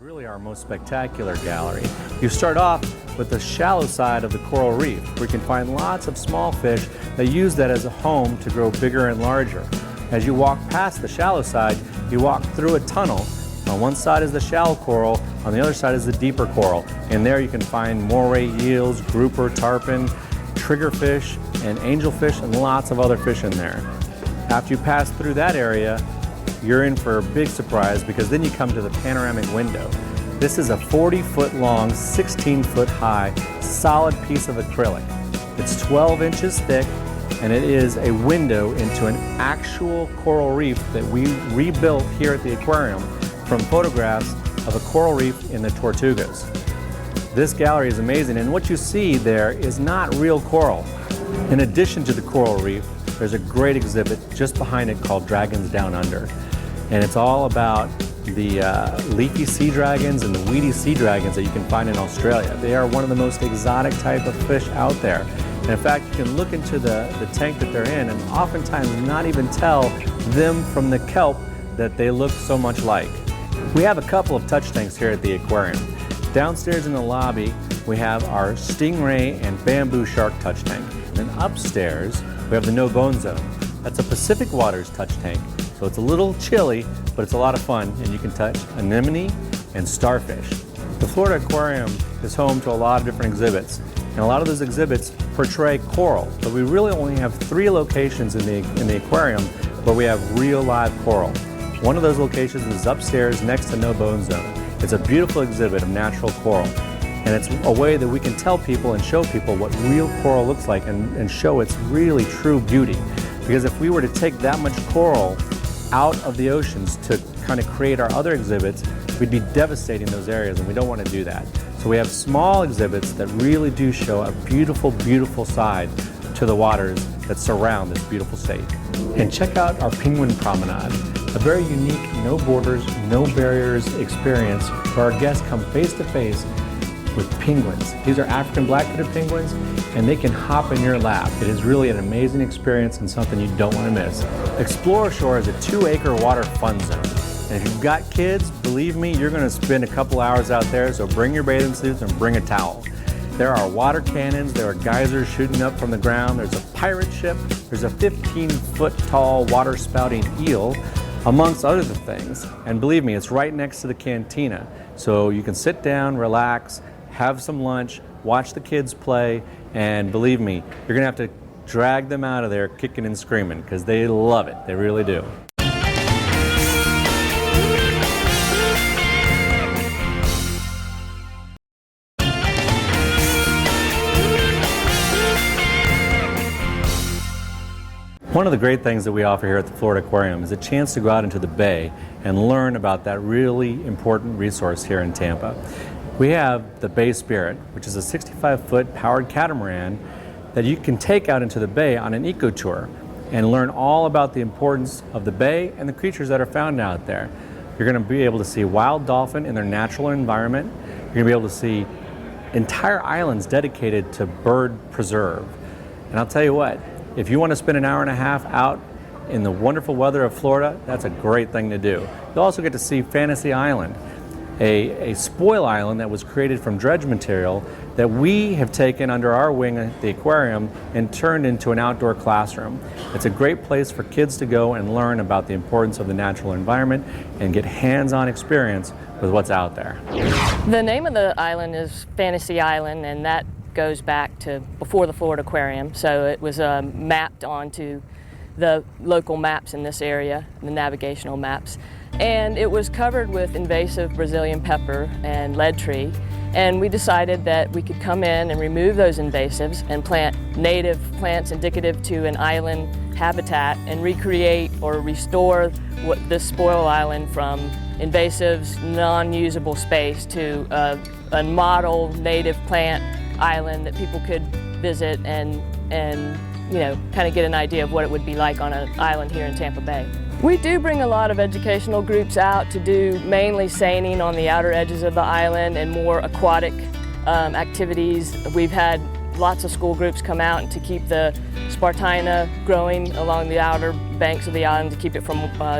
Really our most spectacular gallery. You start off with the shallow side of the coral reef, where you can find lots of small fish that use that as a home to grow bigger and larger. As you walk past the shallow side, you walk through a tunnel. On one side is the shallow coral, on the other side is the deeper coral. And there you can find moray eels, grouper, tarpon, triggerfish, and angelfish, and lots of other fish in there. After you pass through that area, you're in for a big surprise, because then you come to the panoramic window. This is a 40-foot long, 16-foot high, solid piece of acrylic. It's 12 inches thick, and it is a window into an actual coral reef that we rebuilt here at the aquarium from photographs of a coral reef in the Tortugas. This gallery is amazing, and what you see there is not real coral. In addition to the coral reef, there's a great exhibit just behind it called Dragons Down Under. And it's all about the leafy sea dragons and the weedy sea dragons that you can find in Australia. They are one of the most exotic type of fish out there. And in fact, you can look into the tank that they're in and oftentimes not even tell them from the kelp that they look so much like. We have a couple of touch tanks here at the aquarium. Downstairs in the lobby, we have our stingray and bamboo shark touch tank. And then upstairs, we have the no bone zone. That's a Pacific Waters touch tank. So it's a little chilly, but it's a lot of fun, and you can touch anemone and starfish. The Florida Aquarium is home to a lot of different exhibits, and a lot of those exhibits portray coral, but we really only have 3 locations in the aquarium where we have real live coral. One of those locations is upstairs next to No Bone Zone. It's a beautiful exhibit of natural coral, and it's a way that we can tell people and show people what real coral looks like and show its really true beauty. Because if we were to take that much coral out of the oceans to kind of create our other exhibits, we'd be devastating those areas, and we don't want to do that. So we have small exhibits that really do show a beautiful, beautiful side to the waters that surround this beautiful state. And check out our Penguin Promenade, a very unique, no borders, no barriers experience where our guests come face to face with penguins. These are African black-footed penguins, and they can hop in your lap. It is really an amazing experience and something you don't want to miss. Explore Shore is a 2-acre water fun zone. And if you've got kids, believe me, you're going to spend a couple hours out there, so bring your bathing suits and bring a towel. There are water cannons, there are geysers shooting up from the ground, there's a pirate ship, there's a 15-foot tall water spouting eel, amongst other things. And believe me, it's right next to the cantina. So you can sit down, relax, have some lunch, watch the kids play, and believe me, you're gonna have to drag them out of there kicking and screaming, because they love it, they really do. One of the great things that we offer here at the Florida Aquarium is a chance to go out into the bay and learn about that really important resource here in Tampa. We have the Bay Spirit, which is a 65-foot powered catamaran that you can take out into the bay on an eco tour and learn all about the importance of the bay and the creatures that are found out there. You're going to be able to see wild dolphin in their natural environment. You're going to be able to see entire islands dedicated to bird preserve. And I'll tell you what, if you want to spend an hour and a half out in the wonderful weather of Florida, that's a great thing to do. You'll also get to see Fantasy Island, a spoil island that was created from dredge material that we have taken under our wing at the aquarium and turned into an outdoor classroom. It's a great place for kids to go and learn about the importance of the natural environment and get hands-on experience with what's out there. The name of the island is Fantasy Island, and that goes back to before the Florida Aquarium. So it was mapped onto the local maps in this area, the navigational maps. And it was covered with invasive Brazilian pepper and lead tree. And we decided that we could come in and remove those invasives and plant native plants indicative to an island habitat and recreate or restore this spoil island from invasives, non-usable space to a model native plant island that people could visit and you know, kind of get an idea of what it would be like on an island here in Tampa Bay. We do bring a lot of educational groups out to do mainly seining on the outer edges of the island and more aquatic activities. We've had lots of school groups come out to keep the Spartina growing along the outer banks of the island to keep it from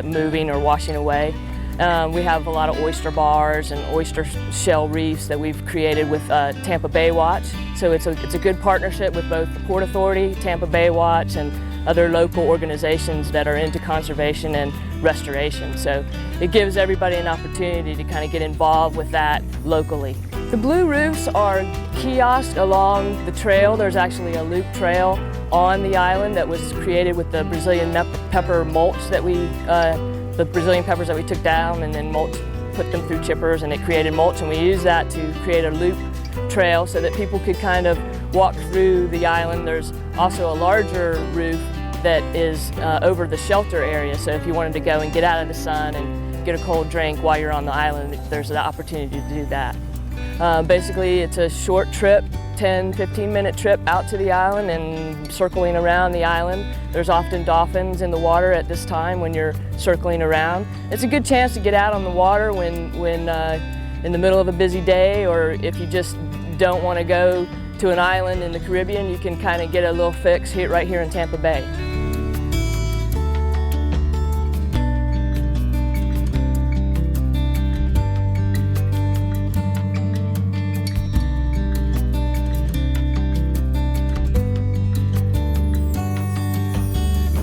moving or washing away. We have a lot of oyster bars and oyster shell reefs that we've created with Tampa Bay Watch. So it's a good partnership with both the Port Authority, Tampa Bay Watch, and other local organizations that are into conservation and restoration. So it gives everybody an opportunity to kind of get involved with that locally. The blue roofs are kiosks along the trail. There's actually a loop trail on the island that was created with the Brazilian pepper mulch that the Brazilian peppers that we took down and then put them through chippers, and it created mulch, and we used that to create a loop trail so that people could kind of walk through the island. There's also a larger roof that is over the shelter area, so if you wanted to go and get out of the sun and get a cold drink while you're on the island, there's an opportunity to do that. Basically, it's a short trip, 10-15 minute trip out to the island and circling around the island. There's often dolphins in the water at this time when you're circling around. It's a good chance to get out on the water when in the middle of a busy day, or if you just don't want to go to an island in the Caribbean, you can kind of get a little fix right here in Tampa Bay.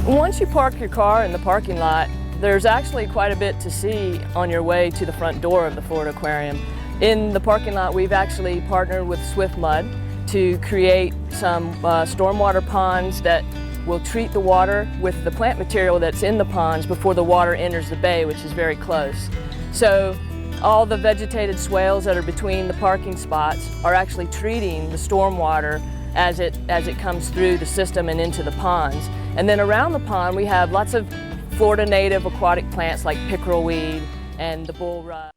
Once you park your car in the parking lot, there's actually quite a bit to see on your way to the front door of the Florida Aquarium. In the parking lot, we've actually partnered with Swift Mud to create some stormwater ponds that will treat the water with the plant material that's in the ponds before the water enters the bay, which is very close. So all the vegetated swales that are between the parking spots are actually treating the stormwater as it comes through the system and into the ponds. And then around the pond we have lots of Florida native aquatic plants like pickerel weed and the bulrushes.